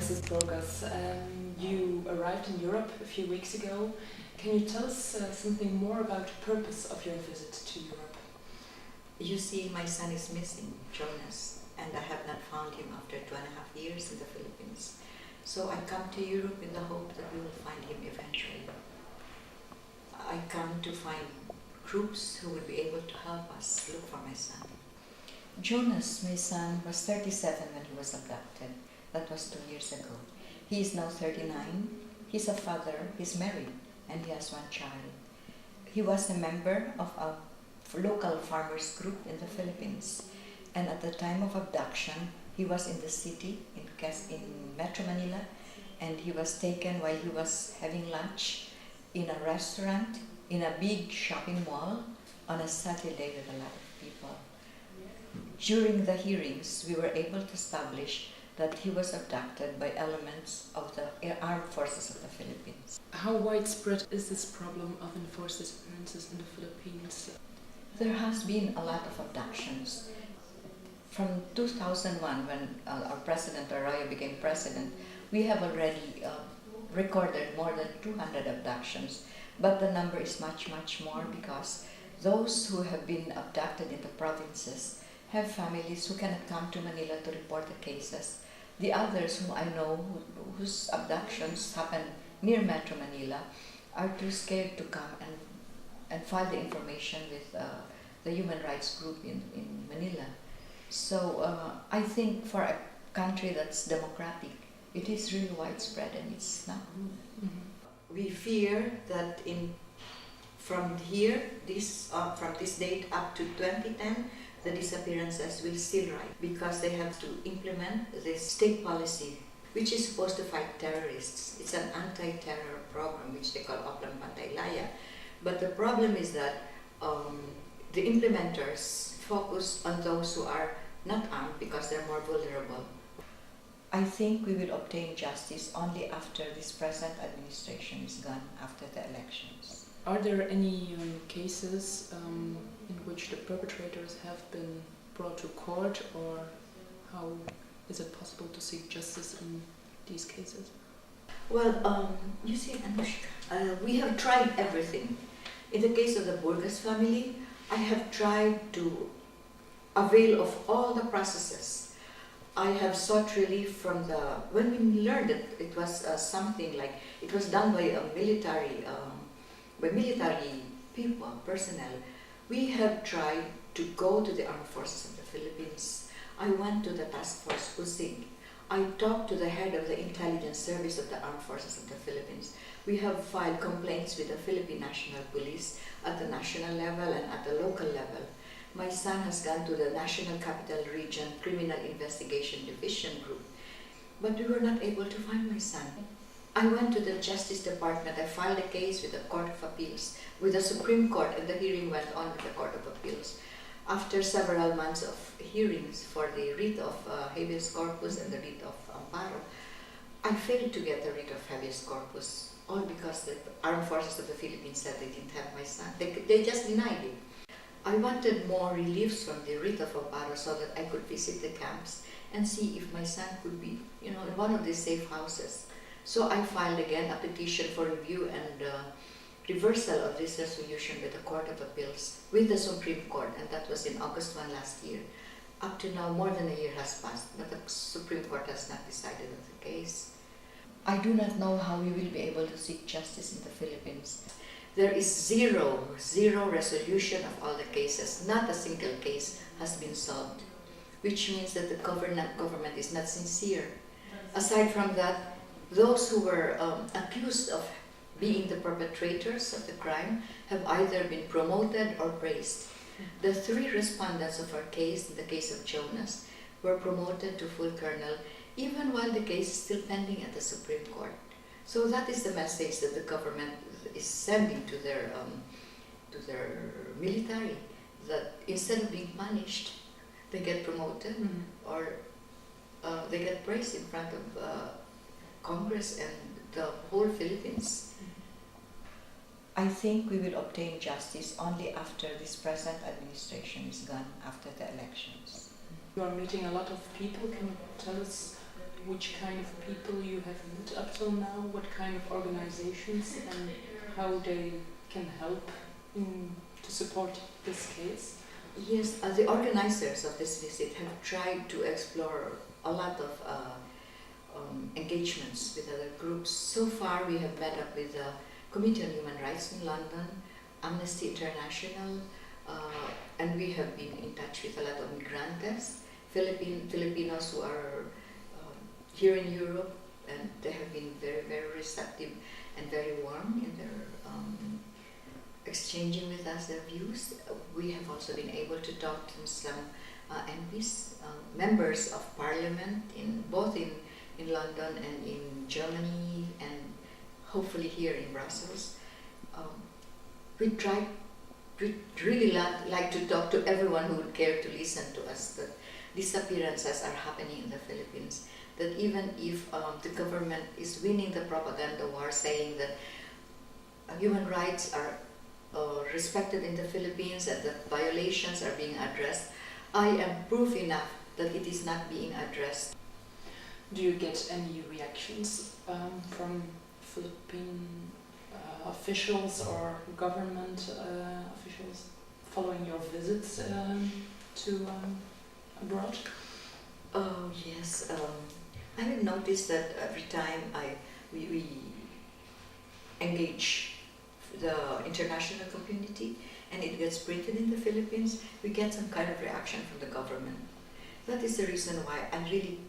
Mrs. Burgos. You arrived in Europe a few weeks ago. Can you tell us something more about the purpose of your visit to Europe? You see, my son is missing, Jonas, and I have not found him after 2.5 years in the Philippines. So I come to Europe in the hope that we will find him eventually. I come to find groups who will be able to help us look for my son. Jonas, my son, was 37 when he was abducted. That was 2 years ago. He is now 39. He's a father, he's married, and he has 1 child. He was a member of a local farmers group in the Philippines. And at the time of abduction, he was in the city, in Metro Manila, and he was taken while he was having lunch in a restaurant, in a big shopping mall, on a Saturday with a lot of people. During the hearings, we were able to establish that he was abducted by elements of the armed forces of the Philippines. How widespread is this problem of enforced disappearances in the Philippines? There has been a lot of abductions. From 2001, when our President Arroyo became president, we have already recorded more than 200 abductions, but the number is much, much more because those who have been abducted in the provinces have families who cannot come to Manila to report the cases. The others whom I know whose abductions happen near Metro Manila are too scared to come and file the information with the human rights group in Manila. So I think for a country that's democratic, it is really widespread and it's not good. Mm-hmm. We fear that from this date up to 2010, the disappearances will still rise because they have to implement this state policy, which is supposed to fight terrorists. It's an anti-terror program, which they call Oplan Pantaylaya. But the problem is that the implementers focus on those who are not armed because they're more vulnerable. I think we will obtain justice only after this present administration is gone, after the elections. Are there any cases in which the perpetrators have been brought to court, or how is it possible to seek justice in these cases? Well, you see, Anushka, we have tried everything. In the case of the Burgos family, I have tried to avail of all the processes. I have sought relief from when we learned that it was something like, it was done by a military people, personnel. We have tried to go to the armed forces of the Philippines. I went to the task force USIG. I talked to the head of the intelligence service of the armed forces of the Philippines. We have filed complaints with the Philippine National Police at the national level and at the local level. My son has gone to the National Capital Region Criminal Investigation Division group, but we were not able to find my son. I went to the Justice Department. I filed a case with the Court of Appeals, with the Supreme Court, and the hearing went on with the Court of Appeals. After several months of hearings for the writ of habeas corpus and the writ of amparo, I failed to get the writ of habeas corpus, all because the armed forces of the Philippines said they didn't have my son. They just denied it. I wanted more reliefs from the writ of amparo so that I could visit the camps and see if my son could be, in one of these safe houses. So I filed again a petition for review and reversal of this resolution with the Court of Appeals, with the Supreme Court, and that was in August 1 last year. Up to now, more than a year has passed, but the Supreme Court has not decided on the case. I do not know how we will be able to seek justice in the Philippines. There is zero resolution of all the cases. Not a single case has been solved, which means that the government is not sincere. Aside from that, those who were accused of being the perpetrators of the crime have either been promoted or praised. The 3 respondents of our case, in the case of Jonas, were promoted to full colonel even while the case is still pending at the Supreme Court. So that is the message that the government is sending to their military, that instead of being punished, they get promoted, or they get praised in front of Congress and the whole Philippines. I think we will obtain justice only after this present administration is gone, after the elections. You are meeting a lot of people. Can you tell us which kind of people you have met up till now, what kind of organizations, and how they can help to support this case? Yes, the organizers of this visit have tried to explore a lot of engagements with other groups. So far we have met up with the Committee on Human Rights in London, Amnesty International, and we have been in touch with a lot of migrantes, Filipinos who are here in Europe, and they have been very, very receptive and very warm in their exchanging with us their views. We have also been able to talk to some MPs, members of parliament, both in London and in Germany, and hopefully here in Brussels. We really like to talk to everyone who would care to listen to us. That disappearances are happening in the Philippines. That even if the government is winning the propaganda war, saying that human rights are respected in the Philippines and that violations are being addressed, I am proof enough that it is not being addressed. Do you get any reactions from Philippine officials or government officials following your visits to abroad? Oh yes, I have noticed that every time we engage the international community and it gets printed in the Philippines, we get some kind of reaction from the government. That is the reason why I really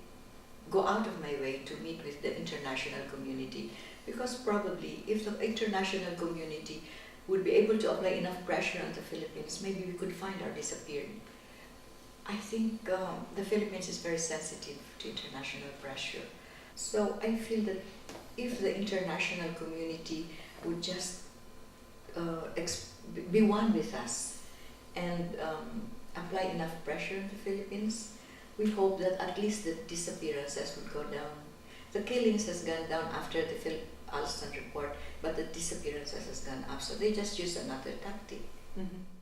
go out of my way to meet with the international community, because probably if the international community would be able to apply enough pressure on the Philippines, maybe we could find our disappeared. I think the Philippines is very sensitive to international pressure. So I feel that if the international community would just be one with us and apply enough pressure on the Philippines, we hope that at least the disappearances would go down. The killings has gone down after the Philip Alston report, but the disappearances has gone up. So they just use another tactic. Mm-hmm.